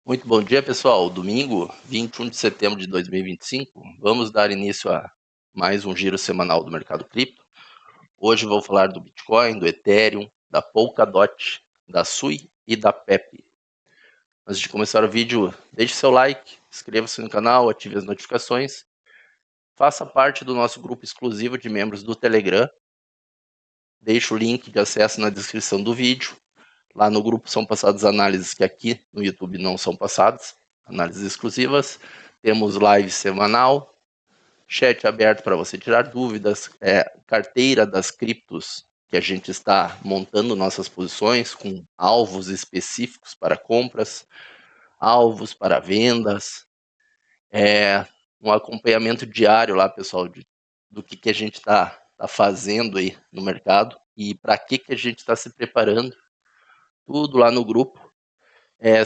Muito bom dia, pessoal. Domingo, 21 de setembro de 2025, vamos dar início a mais um giro semanal do mercado cripto. Hoje vou falar do Bitcoin, do Ethereum, da Polkadot, da Sui e da Pepe. Antes de começar o vídeo, deixe seu like, inscreva-se no canal, ative as notificações, faça parte do nosso grupo exclusivo de membros do Telegram. Deixe o link de acesso na descrição do vídeo. Lá no grupo são passadas análises que aqui no YouTube não são passadas, análises exclusivas. Temos live semanal, chat aberto para você tirar dúvidas, carteira das criptos que a gente está montando nossas posições com alvos específicos para compras, alvos para vendas, um acompanhamento diário lá, pessoal, do que a gente está fazendo aí no mercado e para que a gente está se preparando, tudo lá no grupo.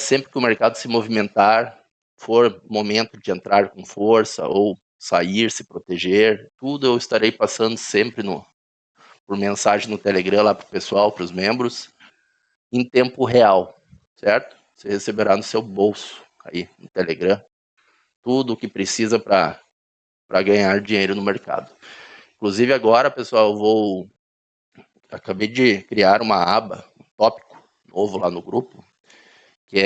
Sempre que o mercado se movimentar, for momento de entrar com força ou sair, se proteger, tudo eu estarei passando sempre por mensagem no Telegram lá para o pessoal, para os membros, em tempo real, certo? Você receberá no seu bolso aí no Telegram tudo o que precisa para ganhar dinheiro no mercado. Inclusive agora, pessoal, acabei de criar uma aba, um tópico novo lá no grupo, que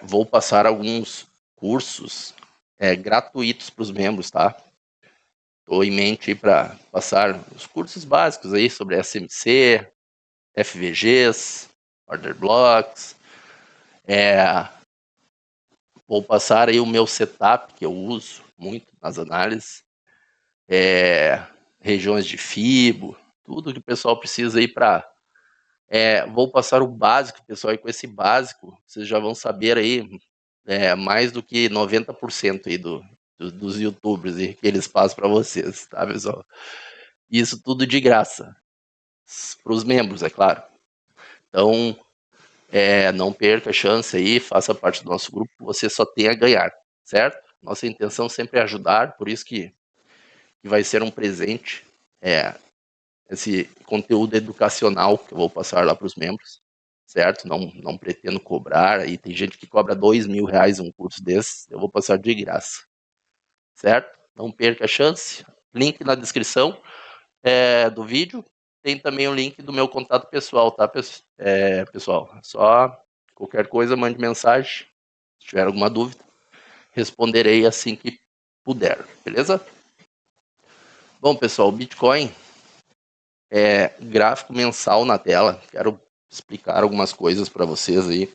vou passar alguns cursos gratuitos para os membros, tá? Estou em mente para passar os cursos básicos aí sobre SMC, FVGs, Order Blocks. Vou passar aí o meu setup, que eu uso muito nas análises, regiões de FIBO, tudo que o pessoal precisa aí para... vou passar o básico, pessoal, e com esse básico, vocês já vão saber aí mais do que 90% aí dos youtubers aí, que eles passam para vocês, tá, pessoal? Isso tudo de graça, para os membros, é claro. Então, não perca a chance aí, faça parte do nosso grupo, você só tem a ganhar, certo? Nossa intenção sempre é ajudar, por isso que vai ser um presente, esse conteúdo educacional que eu vou passar lá para os membros, certo? Não pretendo cobrar, aí tem gente que cobra R$2.000 um curso desse, eu vou passar de graça, certo? Não perca a chance, link na descrição do vídeo, tem também o link do meu contato pessoal, tá, pessoal? Só qualquer coisa, mande mensagem, se tiver alguma dúvida, responderei assim que puder, beleza? Bom, pessoal, o Bitcoin gráfico mensal na tela, quero explicar algumas coisas para vocês aí,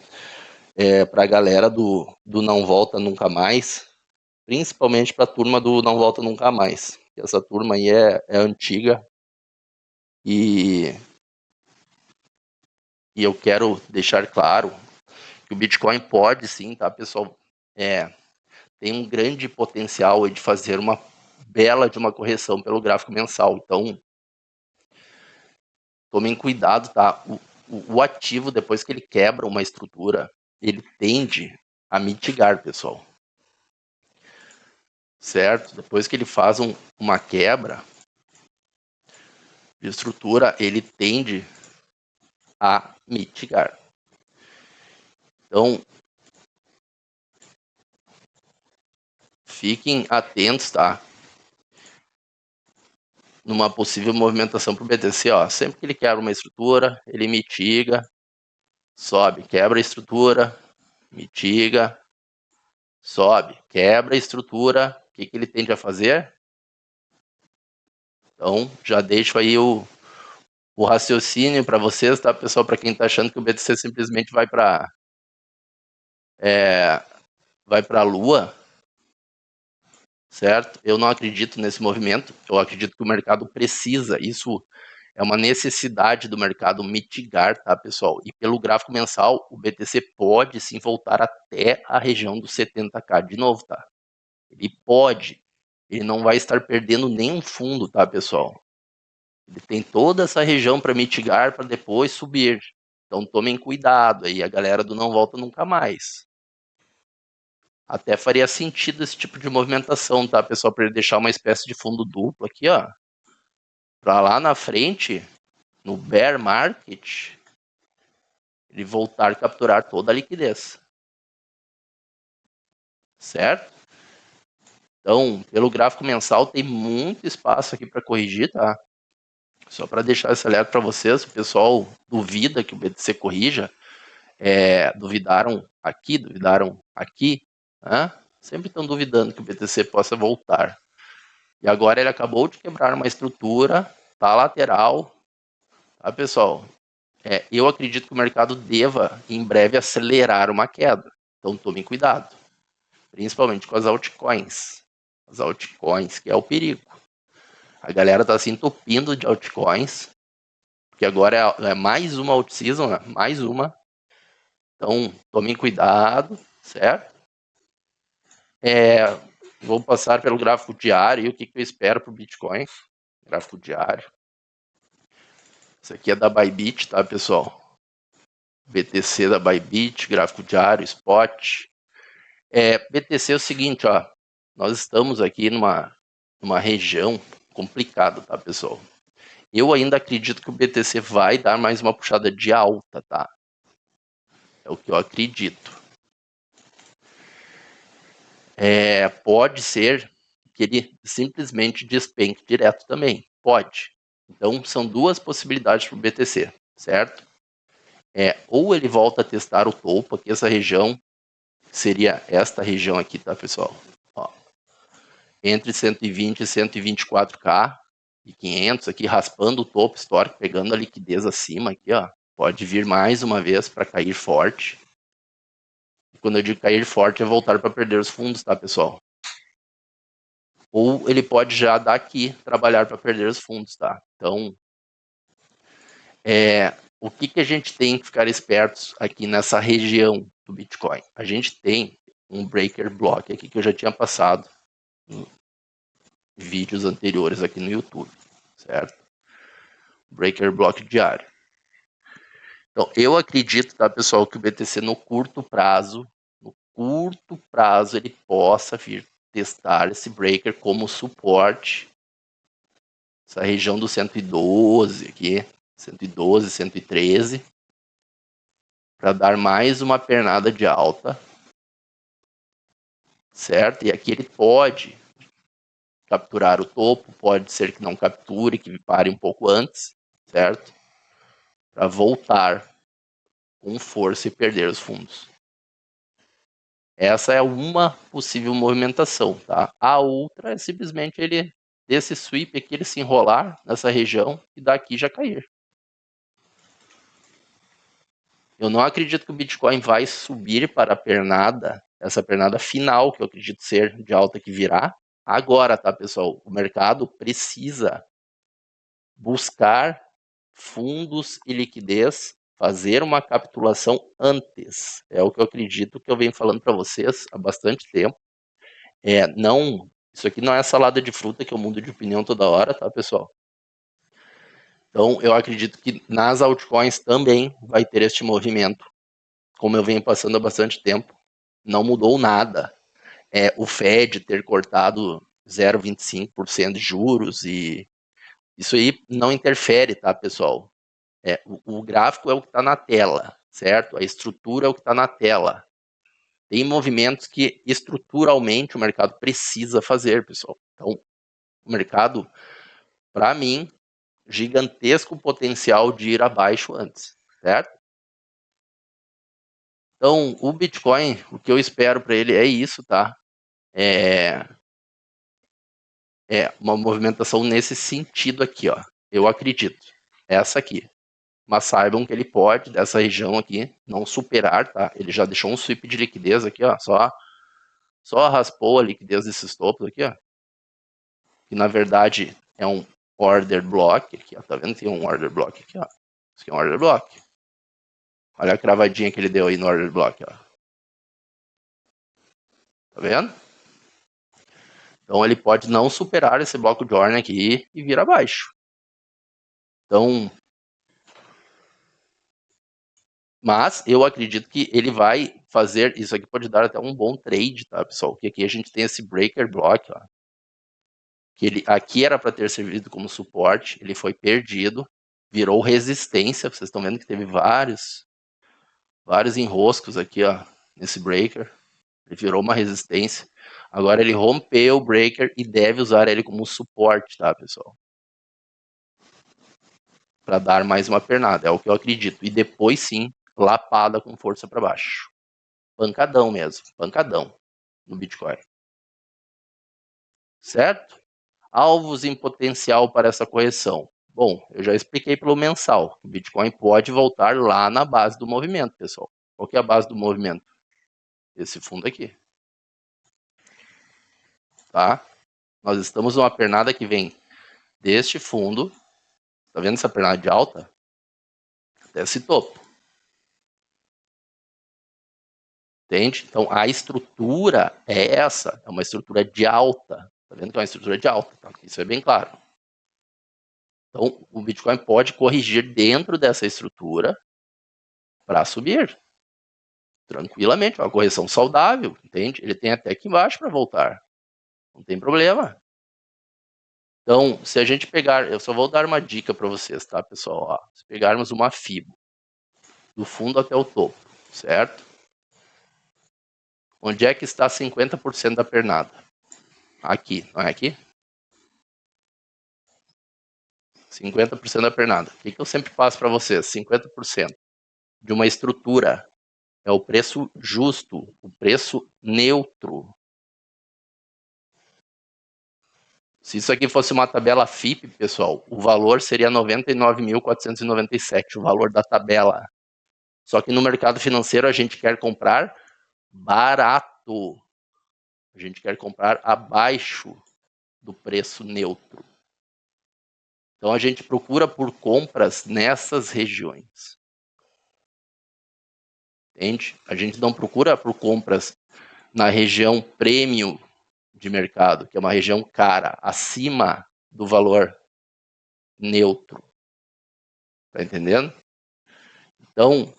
para a galera do Não Volta Nunca Mais, principalmente para a turma do Não Volta Nunca Mais. Essa turma aí é antiga e eu quero deixar claro que o Bitcoin pode sim, tá, pessoal? Tem um grande potencial de fazer uma bela de uma correção pelo gráfico mensal. Então, tomem cuidado, tá? O ativo, depois que ele quebra uma estrutura, ele tende a mitigar, pessoal. Certo? Depois que ele faz uma quebra de estrutura, ele tende a mitigar. Então, fiquem atentos, tá? Numa possível movimentação para o BTC, ó. Sempre que ele quebra uma estrutura, ele mitiga, sobe, quebra a estrutura, mitiga, sobe, quebra a estrutura. O que ele tende a fazer? Então, já deixo aí o raciocínio para vocês, tá, pessoal? Para quem está achando que o BTC simplesmente vai para a Lua, certo? Eu não acredito nesse movimento. Eu acredito que o mercado precisa. Isso é uma necessidade do mercado mitigar, tá, pessoal? E pelo gráfico mensal, o BTC pode sim voltar até a região dos 70k de novo, tá? Ele pode. Ele não vai estar perdendo nenhum fundo, tá, pessoal? Ele tem toda essa região para mitigar para depois subir. Então tomem cuidado aí, a galera do Não Volta Nunca Mais. Até faria sentido esse tipo de movimentação, tá, pessoal? Para ele deixar uma espécie de fundo duplo aqui, ó. Para lá na frente, no bear market, ele voltar a capturar toda a liquidez. certo? Então, pelo gráfico mensal, tem muito espaço aqui para corrigir, tá? Só para deixar esse alerta para vocês, o pessoal duvida que o BTC corrija, duvidaram aqui, né? Sempre estão duvidando que o BTC possa voltar. E agora ele acabou de quebrar uma estrutura, tá lateral, tá, pessoal? Eu acredito que o mercado deva, em breve, acelerar uma queda. Então, tomem cuidado, principalmente com as altcoins. As altcoins, que é o perigo. A galera tá se entupindo de altcoins, porque agora é mais uma alt-season, né? Mais uma. Então, tomem cuidado, certo? Vou passar pelo gráfico diário e o que eu espero para o Bitcoin. Gráfico diário. Isso aqui é da Bybit, tá, pessoal? BTC da Bybit, gráfico diário, spot. BTC é o seguinte, ó. Nós estamos aqui numa região complicada, tá, pessoal? Eu ainda acredito que o BTC vai dar mais uma puxada de alta, tá? É o que eu acredito. Pode ser que ele simplesmente despenque direto também. Pode. Então, são duas possibilidades para o BTC, certo? Ou ele volta a testar o topo, aqui essa região, seria esta região aqui, tá, pessoal? Ó, entre 120 e 124k e 500 aqui, raspando o topo histórico, pegando a liquidez acima aqui, ó. Pode vir mais uma vez para cair forte. E quando eu digo cair forte, é voltar para perder os fundos, tá, pessoal? Ou ele pode já daqui trabalhar para perder os fundos, tá? Então, o que a gente tem que ficar espertos aqui nessa região do Bitcoin? A gente tem um breaker block aqui que eu já tinha passado em vídeos anteriores aqui no YouTube, certo? Breaker block diário. Então, eu acredito, tá, pessoal, que o BTC no curto prazo, ele possa vir testar esse breaker como suporte. Essa região do 112 aqui, 112, 113, para dar mais uma pernada de alta, certo? E aqui ele pode capturar o topo, pode ser que não capture, que pare um pouco antes, certo? Para voltar com força e perder os fundos. Essa é uma possível movimentação, tá? A outra é simplesmente ele, desse sweep aqui, ele se enrolar nessa região e daqui já cair. Eu não acredito que o Bitcoin vai subir para a pernada, essa pernada final, que eu acredito ser de alta que virá. Agora, tá, pessoal? O mercado precisa buscar fundos e liquidez, fazer uma capitulação antes. É o que eu acredito que eu venho falando para vocês há bastante tempo. Isso aqui não é salada de fruta que eu mudo de opinião toda hora, tá, pessoal? Então, eu acredito que nas altcoins também vai ter este movimento, como eu venho passando há bastante tempo. Não mudou nada. O Fed ter cortado 0,25% de juros e isso aí não interfere, tá, pessoal? O gráfico é o que está na tela, certo? A estrutura é o que está na tela. Tem movimentos que estruturalmente o mercado precisa fazer, pessoal. Então, o mercado, para mim, gigantesco potencial de ir abaixo antes, certo? Então, o Bitcoin, o que eu espero para ele é isso, tá? Uma movimentação nesse sentido aqui, ó. Eu acredito. Essa aqui. Mas saibam que ele pode, dessa região aqui, não superar, tá? Ele já deixou um sweep de liquidez aqui, ó. Só raspou a liquidez desses topos aqui, ó. Que na verdade é um order block aqui, ó. Tá vendo? Tem um order block aqui, ó. Isso aqui é um order block. Olha a cravadinha que ele deu aí no order block, ó. Tá vendo? Então ele pode não superar esse bloco de ordem aqui e vir abaixo. Então, mas eu acredito que ele vai fazer, isso aqui pode dar até um bom trade, tá, pessoal? Porque aqui a gente tem esse breaker block, ó. Que ele aqui era para ter servido como suporte, ele foi perdido, virou resistência, vocês estão vendo que teve vários enroscos aqui, ó, nesse breaker. Ele virou uma resistência. Agora ele rompeu o breaker e deve usar ele como suporte, tá, pessoal? Para dar mais uma pernada, é o que eu acredito. E depois sim, lapada com força para baixo. Pancadão mesmo, pancadão no Bitcoin. Certo? Alvos em potencial para essa correção. Bom, eu já expliquei pelo mensal. O Bitcoin pode voltar lá na base do movimento, pessoal. Qual que é a base do movimento? Esse fundo aqui. Tá? Nós estamos numa pernada que vem deste fundo. Tá vendo essa pernada de alta? Até esse topo. Entende? Então a estrutura é essa. É uma estrutura de alta. Tá vendo que é uma estrutura de alta? Tá? Isso é bem claro. Então o Bitcoin pode corrigir dentro dessa estrutura para subir. Tranquilamente, uma correção saudável, entende? Ele tem até aqui embaixo para voltar. Não tem problema. Então, se a gente pegar, eu só vou dar uma dica para vocês, tá, pessoal? Ó, se pegarmos uma FIBO, do fundo até o topo, certo? Onde é que está 50% da pernada? Aqui, não é aqui? 50% da pernada. O que eu sempre passo para vocês? 50% de uma estrutura é o preço justo, o preço neutro. Se isso aqui fosse uma tabela FIP, pessoal, o valor seria 99.497, o valor da tabela. Só que no mercado financeiro a gente quer comprar barato. A gente quer comprar abaixo do preço neutro. Então a gente procura por compras nessas regiões. Entende? A gente não procura por compras na região premium de mercado, que é uma região cara, acima do valor neutro. Tá entendendo? Então,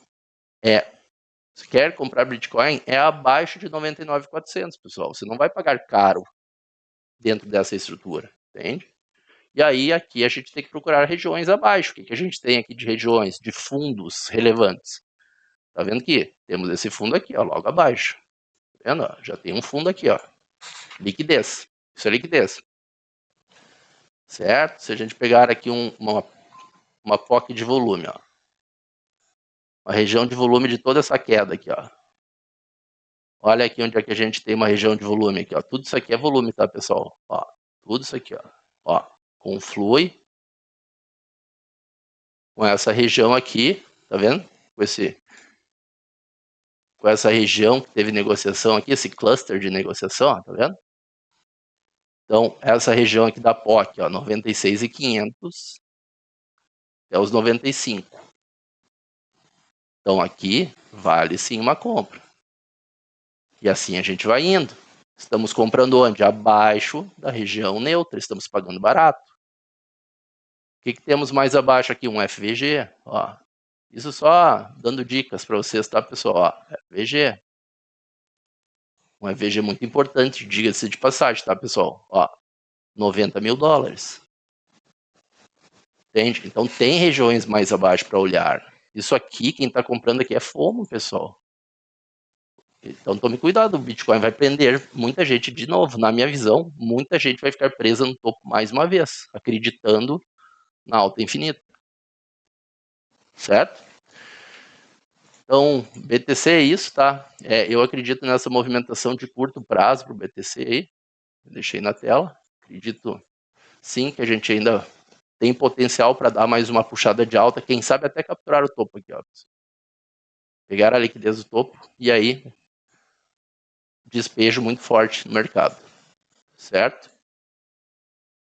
se quer comprar Bitcoin, é abaixo de 99.400, pessoal. Você não vai pagar caro dentro dessa estrutura, entende? E aí, aqui a gente tem que procurar regiões abaixo. O que a gente tem aqui de regiões, de fundos relevantes? Tá vendo que temos esse fundo aqui, ó, logo abaixo. Tá vendo? Já tem um fundo aqui, ó. Liquidez. Isso é liquidez. Certo? Se a gente pegar aqui uma POC de volume, ó. Uma região de volume de toda essa queda aqui, ó. Olha aqui onde é que a gente tem uma região de volume aqui, ó. Tudo isso aqui é volume, tá, pessoal? Ó, tudo isso aqui, ó. Ó, conflui com essa região aqui, tá vendo? Com essa região que teve negociação aqui, esse cluster de negociação, ó, tá vendo? Então, essa região aqui da POC, ó, 96.500 até os 95. Então, aqui vale sim uma compra. E assim a gente vai indo. Estamos comprando onde? Abaixo da região neutra, estamos pagando barato. O que temos mais abaixo aqui? Um FVG, ó. Isso só dando dicas para vocês, tá, pessoal? Ó, FVG. Um FVG muito importante, diga-se de passagem, tá, pessoal? Ó, 90 mil dólares. Entende? Então tem regiões mais abaixo para olhar. Isso aqui, quem está comprando aqui é FOMO, pessoal. Então tome cuidado, o Bitcoin vai prender muita gente de novo. Na minha visão, muita gente vai ficar presa no topo mais uma vez, acreditando na alta infinita. Certo? Então, BTC é isso, tá? Eu acredito nessa movimentação de curto prazo para o BTC aí. Eu deixei na tela. Acredito sim que a gente ainda tem potencial para dar mais uma puxada de alta. Quem sabe até capturar o topo aqui, ó. Pegar a liquidez do topo e aí despejo muito forte no mercado. Certo?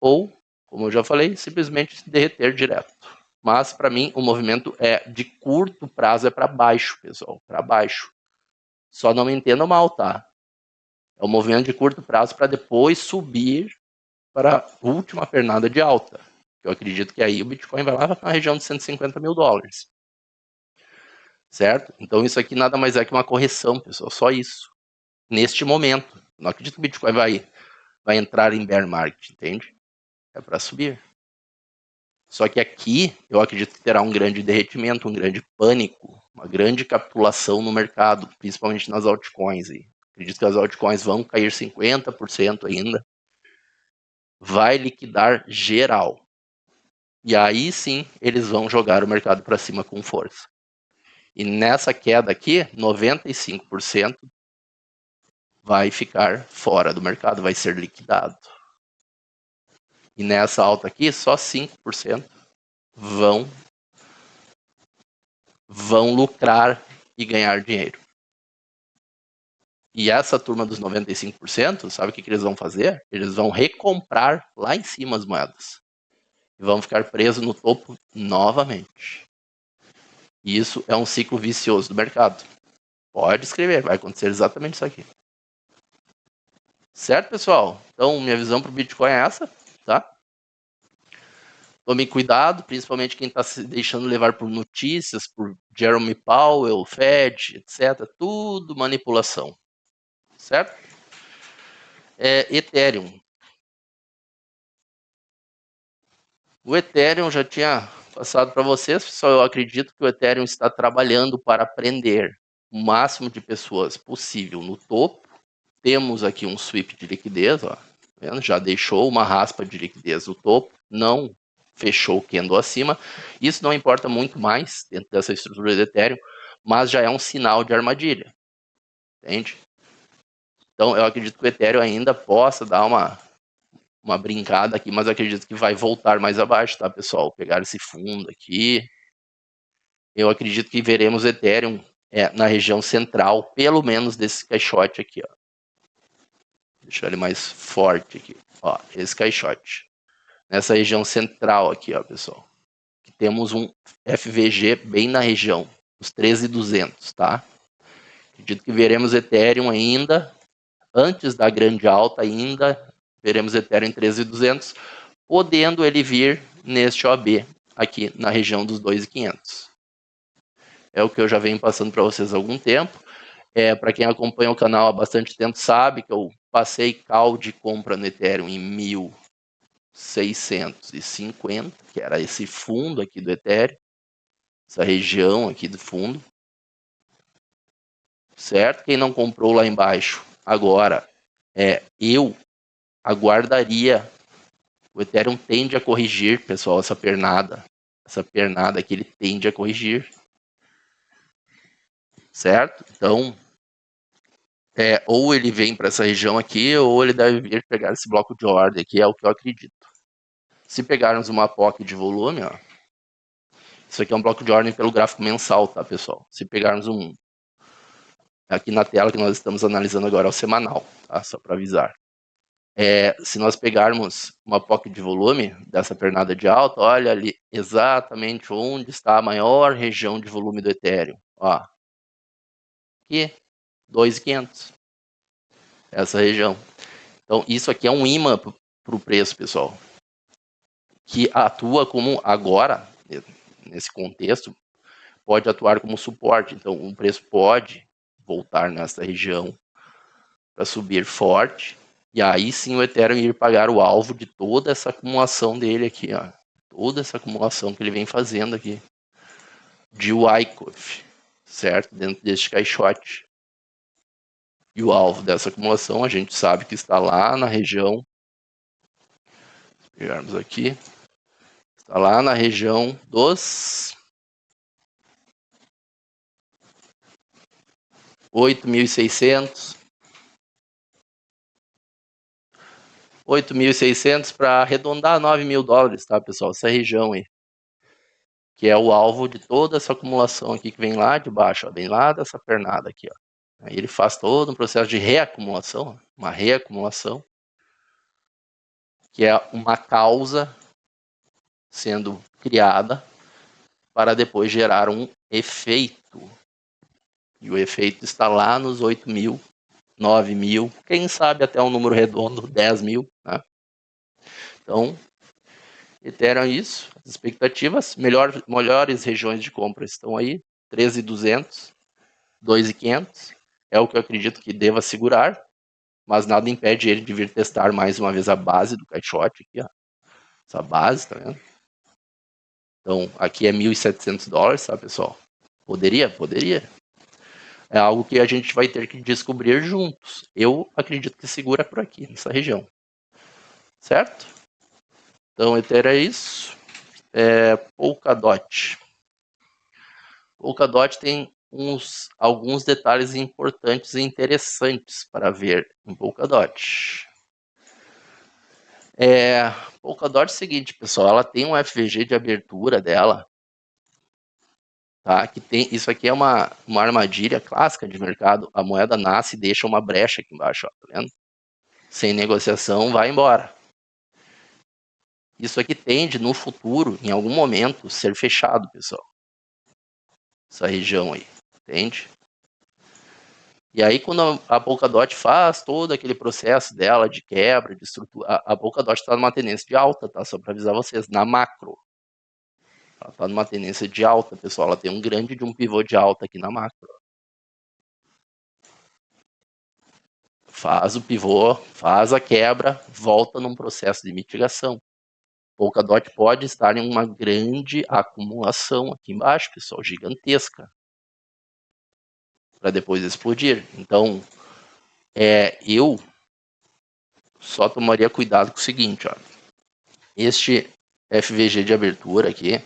Ou, como eu já falei, simplesmente se derreter direto. Mas, para mim, o movimento é de curto prazo, é para baixo, pessoal, para baixo. Só não me entendam mal, tá? É um movimento de curto prazo para depois subir para a última pernada de alta. Eu acredito que aí o Bitcoin vai lá na região de 150 mil dólares. Certo? Então, isso aqui nada mais é que uma correção, pessoal, só isso. Neste momento. Não acredito que o Bitcoin vai entrar em bear market, entende? É para subir. Só que aqui eu acredito que terá um grande derretimento, um grande pânico, uma grande capitulação no mercado, principalmente nas altcoins. Aí. acredito que as altcoins vão cair 50% ainda, vai liquidar geral. E aí sim, eles vão jogar o mercado para cima com força. E nessa queda aqui, 95% vai ficar fora do mercado, vai ser liquidado. E nessa alta aqui, só 5% vão lucrar e ganhar dinheiro. E essa turma dos 95%, sabe o que eles vão fazer? Eles vão recomprar lá em cima as moedas. E vão ficar presos no topo novamente. E isso é um ciclo vicioso do mercado. Pode escrever, vai acontecer exatamente isso aqui. Certo, pessoal? Então, minha visão para o Bitcoin é essa, tá? Tome cuidado, principalmente quem está se deixando levar por notícias, por Jeremy Powell, Fed, etc. Tudo manipulação, certo? Ethereum. O Ethereum já tinha passado para vocês, pessoal. Eu acredito que o Ethereum está trabalhando para prender o máximo de pessoas possível no topo. Temos aqui um sweep de liquidez, ó, vendo? Já deixou uma raspa de liquidez no topo, não fechou o candle acima. Isso não importa muito mais dentro dessa estrutura de Ethereum, mas já é um sinal de armadilha, entende? Então eu acredito que o Ethereum ainda possa dar uma brincada aqui, mas eu acredito que vai voltar mais abaixo, tá, pessoal? Pegar esse fundo aqui. Eu acredito que veremos Ethereum na região central, pelo menos desse caixote aqui, ó. Deixar ele mais forte aqui, ó, esse caixote. Nessa região central aqui, ó, pessoal. Que temos um FVG bem na região, os 13.200, tá? Acredito que veremos Ethereum ainda, antes da grande alta ainda, veremos Ethereum em 13.200, podendo ele vir neste OB aqui na região dos 2.500. É o que eu já venho passando para vocês há algum tempo. Para quem acompanha o canal há bastante tempo sabe que eu passei call de compra no Ethereum em 1.650, que era esse fundo aqui do Ethereum, essa região aqui do fundo, certo? Quem não comprou lá embaixo agora, eu aguardaria. O Ethereum tende a corrigir, pessoal, essa pernada que ele tende a corrigir, certo? Então, ou ele vem para essa região aqui, ou ele deve vir pegar esse bloco de ordem aqui, é o que eu acredito. Se pegarmos uma POC de volume, ó, isso aqui é um bloco de ordem pelo gráfico mensal, tá, pessoal? Se pegarmos aqui na tela que nós estamos analisando agora é o semanal, tá? Só para avisar. Se nós pegarmos uma POC de volume dessa pernada de alta, olha ali exatamente onde está a maior região de volume do Ethereum. Ó, aqui, 2.500. Essa região. Então, isso aqui é um imã para o preço, pessoal. Que atua como, agora, nesse contexto, pode atuar como suporte. Então, o preço pode voltar nessa região para subir forte. E aí sim o Ethereum ir pagar o alvo de toda essa acumulação dele aqui, ó. Toda essa acumulação que ele vem fazendo aqui. De Wyckoff, certo? Dentro deste caixote. E o alvo dessa acumulação a gente sabe que está lá na região. Pegarmos aqui. Está lá na região dos 8.600. 8.600 para arredondar $9.000, tá, pessoal? Essa região aí. Que é o alvo de toda essa acumulação aqui que vem lá de baixo, ó, vem lá dessa pernada aqui, ó. Aí ele faz todo um processo de reacumulação, uma reacumulação, que é uma causa sendo criada para depois gerar um efeito. E o efeito está lá nos 8.000, 9.000, quem sabe até um número redondo, 10.000, né? Então, Ethereum é isso, as expectativas, melhores regiões de compra estão aí, 13.200, 2.500, é o que eu acredito que deva segurar, mas nada impede ele de vir testar mais uma vez a base do caixote aqui, ó. Essa base, tá vendo? Então, aqui é $1.700, tá, pessoal? Poderia? É algo que a gente vai ter que descobrir juntos. Eu acredito que segura por aqui, nessa região. Certo? Então, Ether é isso. Polkadot. Polkadot tem alguns detalhes importantes e interessantes para ver em Polkadot. Polkadot é o seguinte, pessoal, ela tem um FVG de abertura dela, tá? Que tem, isso aqui é uma armadilha clássica de mercado. A moeda nasce e deixa uma brecha aqui embaixo, ó, tá vendo? Sem negociação, vai embora. Isso aqui tende, no futuro, em algum momento, ser fechado, pessoal. Essa região aí, entende? E aí, quando a Polkadot faz todo aquele processo dela de quebra, de estrutura, a Polkadot está numa tendência de alta, tá? Só para avisar vocês, na macro. Ela está numa tendência de alta, pessoal. Ela tem um grande de um pivô de alta aqui na macro. Faz o pivô, faz a quebra, volta num processo de mitigação. Polkadot pode estar em uma grande acumulação aqui embaixo, pessoal, gigantesca, para depois explodir. Então, eu só tomaria cuidado com o seguinte, ó. Este FVG de abertura aqui,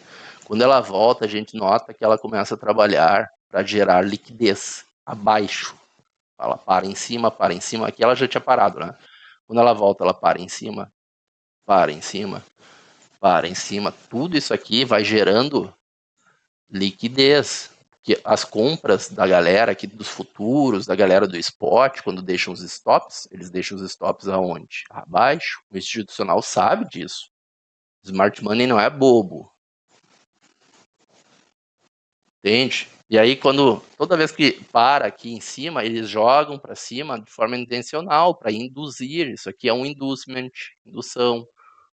quando ela volta, a gente nota que ela começa a trabalhar para gerar liquidez abaixo. Ela para em cima, aqui ela já tinha parado, né? Quando ela volta, ela para em cima, tudo isso aqui vai gerando liquidez, que as compras da galera aqui dos futuros, da galera do spot, quando deixam os stops, eles deixam os stops aonde? Abaixo. O institucional sabe disso. Smart Money não é bobo. Entende? E aí, toda vez que para aqui em cima, eles jogam para cima de forma intencional, para induzir. Isso aqui é um inducement, indução.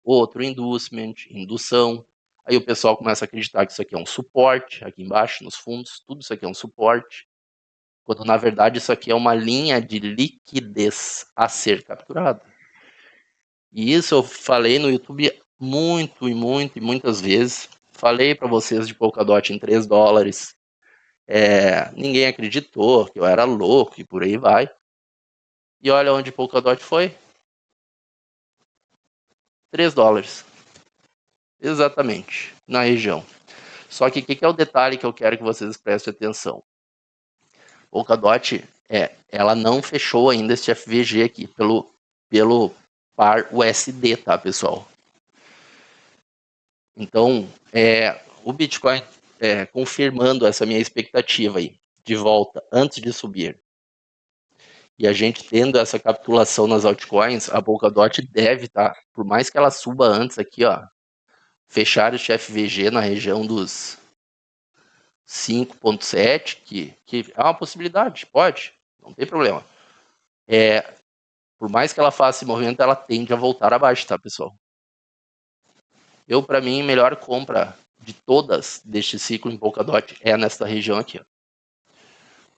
Outro inducement, indução. Aí o pessoal começa a acreditar que isso aqui é um suporte, aqui embaixo, nos fundos, tudo isso aqui é um suporte. Quando, na verdade, isso aqui é uma linha de liquidez a ser capturada. E isso eu falei no YouTube muitas vezes. Falei para vocês de Polkadot em 3 dólares. Ninguém acreditou que eu era louco e por aí vai. E olha onde Polkadot foi. 3 dólares. Exatamente, na região. Só que o que é o detalhe que eu quero que vocês prestem atenção? Polkadot, ela não fechou ainda este FVG aqui pelo par USD, tá, pessoal? Então, o Bitcoin confirmando essa minha expectativa aí, de volta, antes de subir, e a gente tendo essa capitulação nas altcoins, a Polkadot deve estar, por mais que ela suba antes aqui, ó, fechar este FVG na região dos 5.7, que é uma possibilidade, pode, não tem problema. Por mais que ela faça esse movimento, ela tende a voltar abaixo, tá, pessoal? Para mim, melhor compra de todas deste ciclo em Polkadot é nesta região aqui, ó.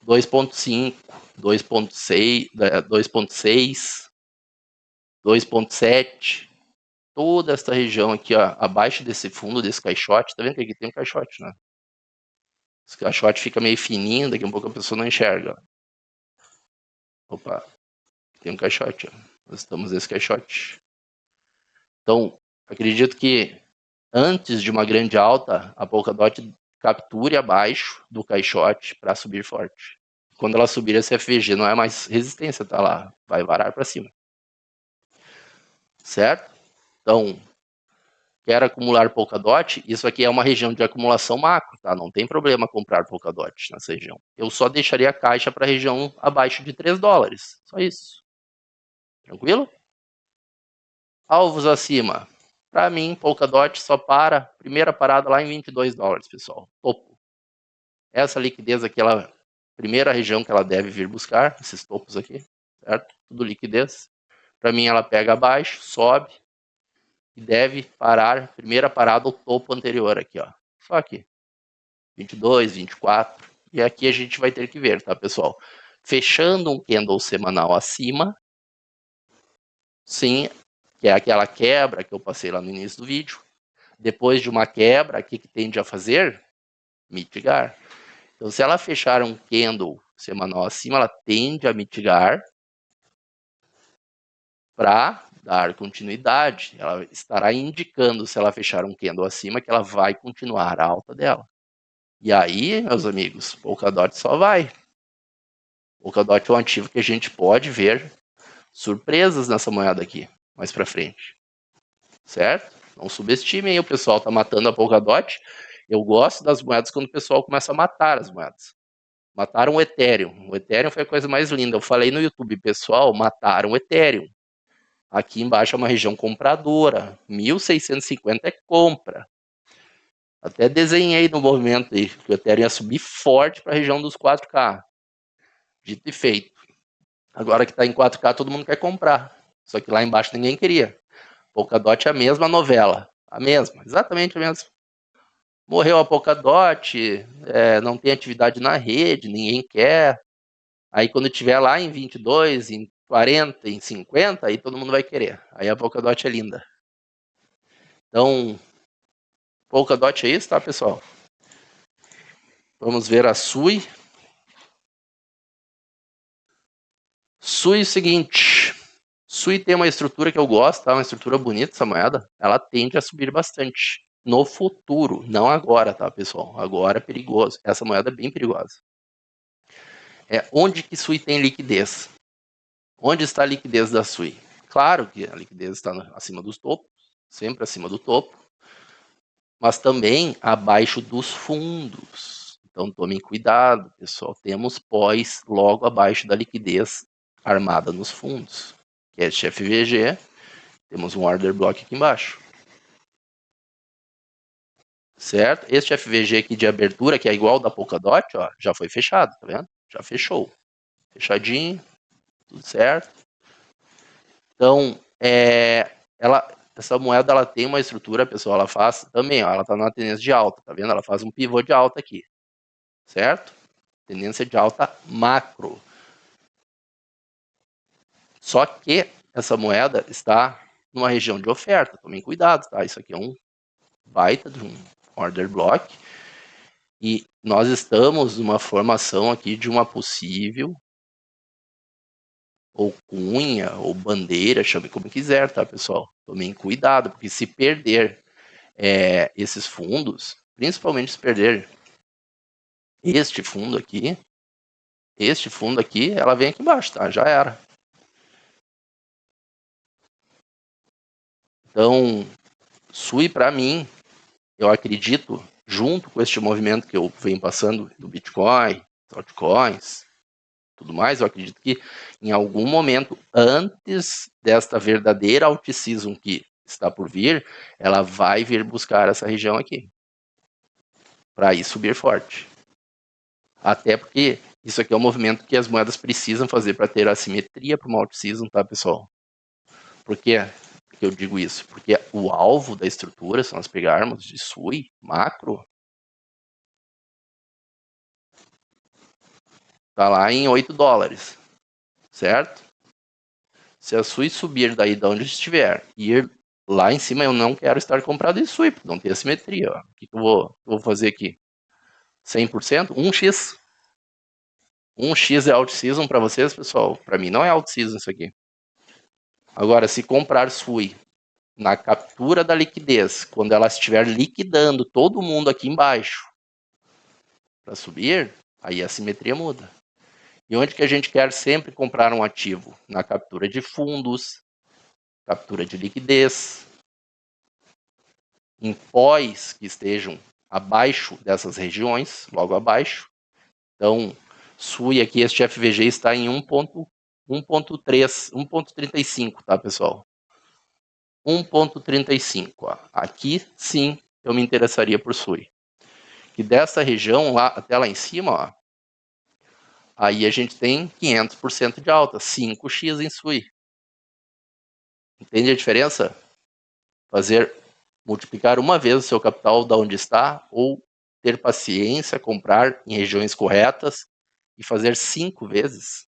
2.5, 2.6, 2.6, 2.7, toda esta região aqui, ó, abaixo desse fundo, desse caixote, tá vendo que aqui tem um caixote, né? Esse caixote fica meio fininho, daqui a um pouco a pessoa não enxerga. Opa, tem um caixote, ó. Nós estamos nesse caixote. Então, acredito que antes de uma grande alta, a Polkadot capture abaixo do caixote para subir forte. Quando ela subir, esse FVG não é mais resistência, tá lá, vai varar para cima. Certo? Então, quer acumular Polkadot, isso aqui é uma região de acumulação macro, tá? Não tem problema comprar Polkadot nessa região. Eu só deixaria a caixa para a região abaixo de 3 dólares. Só isso. Tranquilo? Alvos acima. Para mim, Polkadot só primeira parada lá em 22 dólares, pessoal. Topo. Essa liquidez aqui, primeira região que ela deve vir buscar, esses topos aqui, certo? Tudo liquidez. Para mim, ela pega abaixo, sobe e deve parar, primeira parada, o topo anterior aqui, ó. Só aqui. 22, 24. E aqui a gente vai ter que ver, tá, pessoal? Fechando um candle semanal acima, sim, que é aquela quebra que eu passei lá no início do vídeo. Depois de uma quebra, o que tende a fazer? Mitigar. Então, se ela fechar um candle semanal acima, ela tende a mitigar para dar continuidade. Ela estará indicando, se ela fechar um candle acima, que ela vai continuar a alta dela. E aí, meus amigos, Polkadot só vai. Polkadot é um ativo que a gente pode ver surpresas nessa moeda aqui, mais para frente. Certo? Não subestimem, o pessoal tá matando a Polkadot. Eu gosto das moedas quando o pessoal começa a matar as moedas. Mataram o Ethereum. O Ethereum foi a coisa mais linda. Eu falei no YouTube, pessoal, mataram o Ethereum. Aqui embaixo é uma região compradora. 1.650 é compra. Até desenhei no movimento aí, que o Ethereum ia subir forte para a região dos 4K. Dito e feito. Agora que está em 4K, todo mundo quer comprar. Só que lá embaixo ninguém queria. Polkadot é a mesma novela. A mesma, exatamente a mesma. Morreu a Polkadot, não tem atividade na rede, ninguém quer. Aí quando tiver lá em 22, em 40, em 50, aí todo mundo vai querer. Aí a Polkadot é linda. Então, Polkadot é isso, tá, pessoal? Vamos ver a Sui. Sui é o seguinte. Sui tem uma estrutura que eu gosto, tá? Uma estrutura bonita essa moeda. Ela tende a subir bastante. No futuro, não agora, tá, pessoal? Agora é perigoso. Essa moeda é bem perigosa. Onde que Sui tem liquidez? Onde está a liquidez da Sui? Claro que a liquidez está acima dos topos, sempre acima do topo, mas também abaixo dos fundos. Então tomem cuidado, pessoal. Temos pós logo abaixo da liquidez armada nos fundos, que é este FVG. Temos um order block aqui embaixo. Certo? Este FVG aqui de abertura, que é igual ao da Polkadot, ó, já foi fechado, tá vendo? Já fechou. Fechadinho, tudo certo. Então, essa moeda ela tem uma estrutura, pessoal, ela faz também, ó, ela está numa tendência de alta, tá vendo? Ela faz um pivô de alta aqui, certo? Tendência de alta macro. Só que essa moeda está numa região de oferta, tomem cuidado, tá? Isso aqui é um baita de um order block e nós estamos numa formação aqui de uma possível ou cunha, ou bandeira, chame como quiser, tá, pessoal? Tomem cuidado, porque se perder esses fundos, principalmente se perder este fundo aqui, ela vem aqui embaixo, tá? Já era. Então, Sui, para mim, eu acredito, junto com este movimento que eu venho passando do Bitcoin, altcoins, tudo mais, eu acredito que em algum momento, antes desta verdadeira alt-season que está por vir, ela vai vir buscar essa região aqui, para ir subir forte. Até porque isso aqui é um movimento que as moedas precisam fazer para ter assimetria para uma alt-season, tá, pessoal? Por que eu digo isso? Porque o alvo da estrutura, se nós pegarmos de Sui, macro, tá lá em 8 dólares, certo? Se a Sui subir daí de onde estiver e ir lá em cima, eu não quero estar comprado em Sui, porque não tem assimetria. Ó. O que eu vou fazer aqui? 100%? 1x. 1x é out-season para vocês, pessoal? Para mim não é out-season isso aqui. Agora, se comprar Sui na captura da liquidez, quando ela estiver liquidando todo mundo aqui embaixo para subir, aí a simetria muda. E onde que a gente quer sempre comprar um ativo? Na captura de fundos, captura de liquidez, em pós que estejam abaixo dessas regiões, logo abaixo. Então, SUI aqui, este FVG está em 1.3, 1.35, tá, pessoal? 1.35, ó. Aqui, sim, eu me interessaria por SUI. E dessa região, lá, até lá em cima, ó, aí a gente tem 500% de alta, 5x em SUI. Entende a diferença? Multiplicar uma vez o seu capital da onde está, ou ter paciência, comprar em regiões corretas e fazer 5 vezes.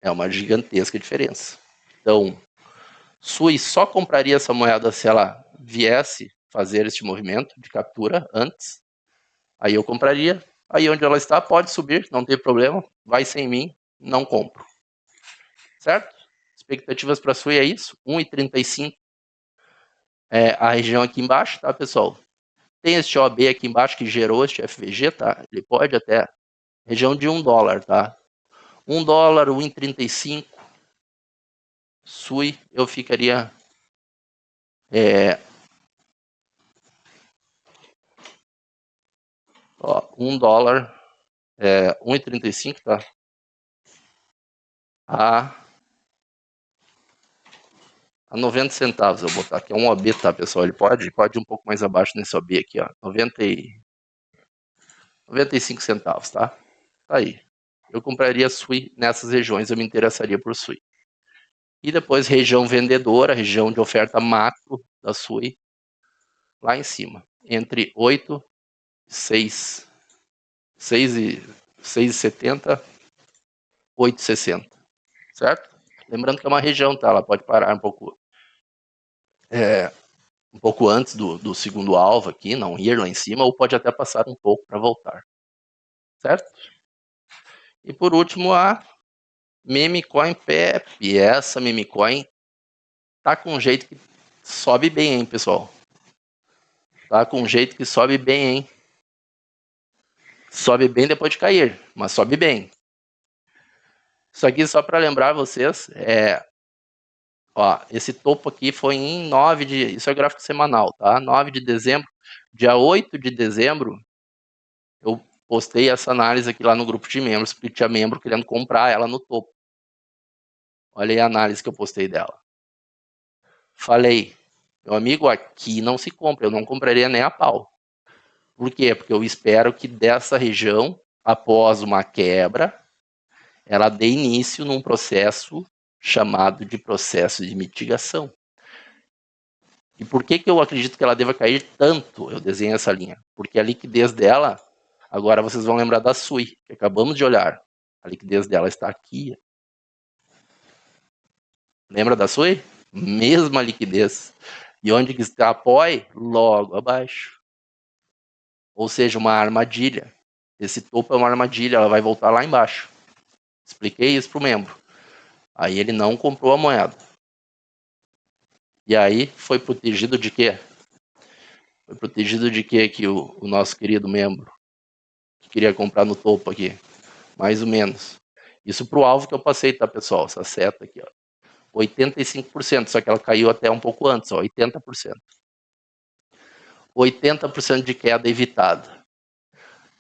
É uma gigantesca diferença. Então, Sui só compraria essa moeda se ela viesse fazer este movimento de captura antes. Aí eu compraria. Aí onde ela está, pode subir, não tem problema. Vai sem mim, não compro. Certo? Expectativas para a SUI é isso, 1,35 é a região aqui embaixo, tá, pessoal? Tem este OB aqui embaixo que gerou este FVG, tá? Ele pode até, região de $1, tá? $1, 1,35, SUI, eu ficaria ó, $1, 1,35, tá? A 90 centavos, eu vou botar aqui, é um OB, tá, pessoal? Ele pode ir um pouco mais abaixo nesse OB aqui, ó, 95 centavos, tá? Tá aí. Eu compraria SUI nessas regiões, eu me interessaria por SUI. E depois região vendedora, região de oferta macro da SUI, lá em cima, entre 8 e 6, 6,70, 8,60, certo? Lembrando que é uma região, tá? Ela pode parar um pouco antes do segundo alvo aqui, não ir lá em cima, ou pode até passar um pouco para voltar, certo? E por último, a Memecoin PEP. Essa Memecoin tá com um jeito que sobe bem, hein, pessoal? Tá com um jeito que sobe bem, hein? Sobe bem depois de cair, mas sobe bem. Isso aqui só para lembrar vocês, ó, esse topo aqui foi em 9 de... Isso é gráfico semanal, tá? 9 de dezembro. Dia 8 de dezembro, eu postei essa análise aqui lá no grupo de membros, porque tinha membro querendo comprar ela no topo. Olha aí a análise que eu postei dela. Falei, meu amigo, aqui não se compra, eu não compraria nem a pau. Por quê? Porque eu espero que dessa região, após uma quebra, ela dê início num processo chamado de processo de mitigação. E por que eu acredito que ela deva cair tanto? Eu desenho essa linha. Porque a liquidez dela, agora vocês vão lembrar da SUI, que acabamos de olhar. A liquidez dela está aqui. Lembra da SUI? Mesma liquidez. E onde que está a POI? Logo abaixo. Ou seja, uma armadilha. Esse topo é uma armadilha, ela vai voltar lá embaixo. Expliquei isso para o membro. Aí ele não comprou a moeda. E aí foi protegido de quê? Foi protegido de quê que o nosso querido membro que queria comprar no topo aqui? Mais ou menos. Isso para o alvo que eu passei, tá, pessoal? Essa seta aqui, ó. 85%, só que ela caiu até um pouco antes, ó, 80%. 80% de queda evitada.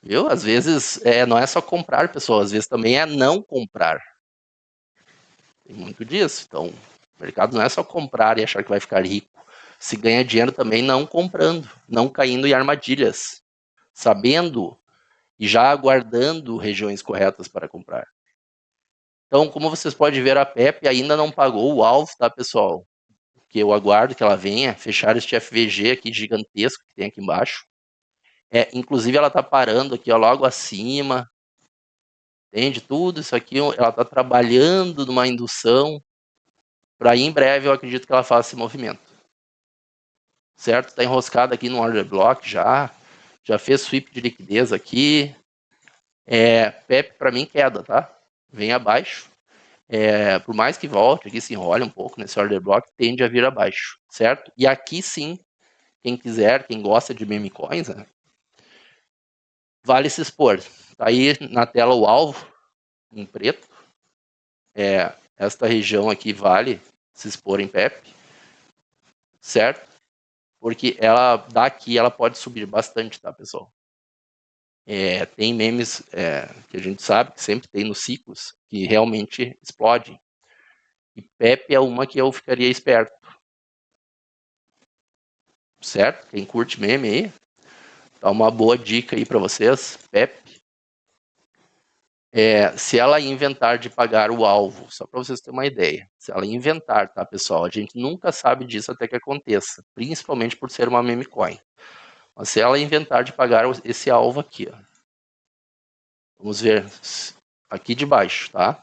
Viu? Às vezes não é só comprar, pessoal, às vezes também é não comprar. Tem muito disso. Então, o mercado não é só comprar e achar que vai ficar rico. Se ganha dinheiro também não comprando, não caindo em armadilhas, sabendo e já aguardando regiões corretas para comprar. Então, como vocês podem ver, a PEP ainda não pagou o alvo, tá, pessoal? Que eu aguardo que ela venha fechar este FVG aqui gigantesco que tem aqui embaixo. Inclusive, ela está parando aqui, ó, logo acima. Entende? Tudo isso aqui, ela está trabalhando numa indução para em breve eu acredito que ela faça esse movimento. Certo? Está enroscada aqui no order block já fez sweep de liquidez aqui. PEP para mim queda, tá? Vem abaixo. Por mais que volte, aqui se enrole um pouco nesse order block, tende a vir abaixo, certo? E aqui sim, quem quiser, quem gosta de meme coins, né, vale se expor. Tá aí na tela o alvo, em preto. Esta região aqui vale se expor em PEP, certo? Porque ela daqui ela pode subir bastante, tá, pessoal? Tem memes que a gente sabe que sempre tem nos ciclos que realmente explodem. E PEP é uma que eu ficaria esperto. Certo? Quem curte meme aí, tá uma boa dica aí para vocês. PEP. Se ela inventar de pagar o alvo, só para vocês terem uma ideia, se ela inventar, tá, pessoal? A gente nunca sabe disso até que aconteça, principalmente por ser uma meme coin. Mas se ela inventar de pagar esse alvo aqui, ó, vamos ver aqui de baixo, tá?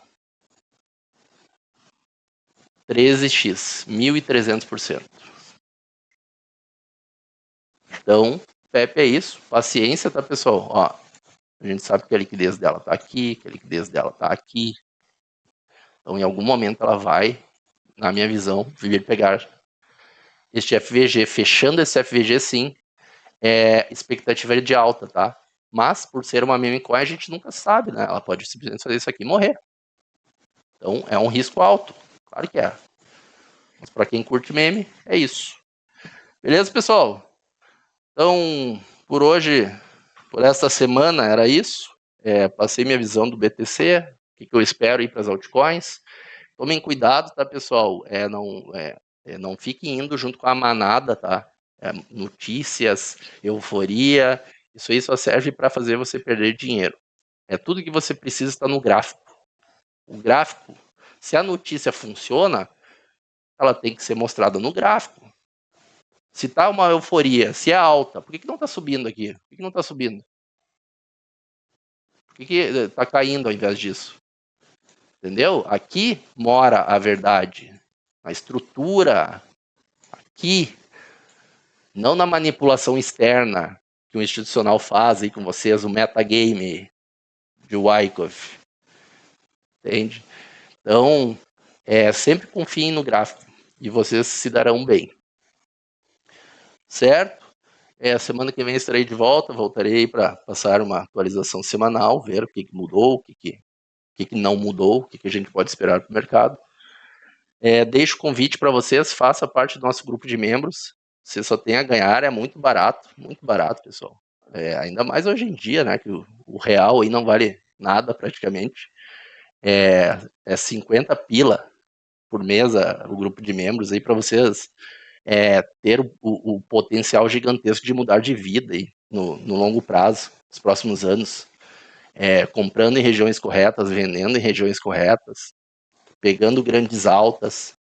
13x, 1.300%. Então, PEP é isso, paciência, tá, pessoal? Ó, A gente sabe que a liquidez dela está aqui, que a liquidez dela está aqui. Então, em algum momento, ela vai, na minha visão, vir pegar este FVG. Fechando esse FVG, sim, expectativa de alta, tá? Mas, por ser uma meme coin, a gente nunca sabe, né? Ela pode simplesmente fazer isso aqui e morrer. Então, é um risco alto. Claro que é. Mas para quem curte meme, é isso. Beleza, pessoal? Então, por hoje, por esta semana, era isso. Passei minha visão do BTC, o que eu espero ir para as altcoins. Tomem cuidado, tá, pessoal? Não fiquem indo junto com a manada, tá? Notícias, euforia, isso aí só serve para fazer você perder dinheiro. Tudo que você precisa está no gráfico. O gráfico, se a notícia funciona, ela tem que ser mostrada no gráfico. Se tá uma euforia, se é alta, por que não tá subindo aqui? Por que não tá subindo? Por que tá caindo ao invés disso? Entendeu? Aqui mora a verdade. A estrutura. Aqui. Não na manipulação externa que o institucional faz aí com vocês, o metagame de Wyckoff. Entende? Então, sempre confiem no gráfico e vocês se darão bem. Certo? Semana que vem estarei de volta, voltarei para passar uma atualização semanal, ver o que mudou, o que não mudou, o que a gente pode esperar para o mercado. Deixo o convite para vocês, faça parte do nosso grupo de membros, você só tem a ganhar, é muito barato, pessoal. Ainda mais hoje em dia, né, que o real aí não vale nada praticamente. 50 pila por mês o grupo de membros aí para vocês ter o potencial gigantesco de mudar de vida aí no longo prazo, nos próximos anos, comprando em regiões corretas, vendendo em regiões corretas, pegando grandes altas.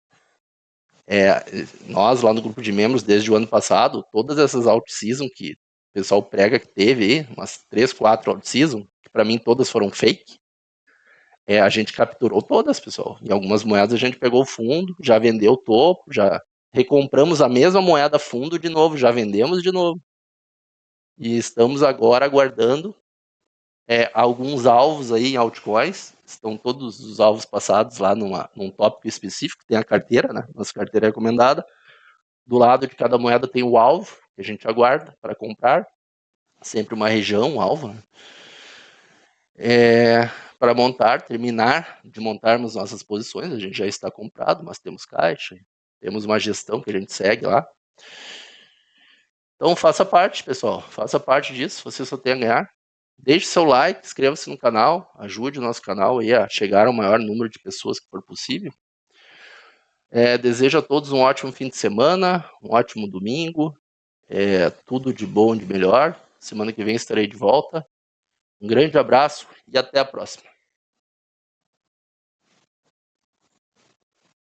Nós lá no grupo de membros, desde o ano passado, todas essas out-season que o pessoal prega que teve aí, umas 3, 4 out-season, que para mim todas foram fake, a gente capturou todas, pessoal. Em algumas moedas a gente pegou o fundo, já vendeu o topo, já recompramos a mesma moeda fundo de novo, já vendemos de novo. E estamos agora aguardando alguns alvos aí em altcoins. Estão todos os alvos passados lá num tópico específico, tem a carteira, né? Nossa carteira recomendada. Do lado de cada moeda tem o alvo, que a gente aguarda para comprar. Sempre uma região, um alvo, né? Para terminar de montarmos nossas posições. A gente já está comprado, mas temos caixa, temos uma gestão que a gente segue lá. Então faça parte, pessoal, faça parte disso, você só tem a ganhar. Deixe seu like, inscreva-se no canal, ajude o nosso canal aí a chegar ao maior número de pessoas que for possível. Desejo a todos um ótimo fim de semana, um ótimo domingo, tudo de bom, de melhor. Semana que vem estarei de volta. Um grande abraço e até a próxima.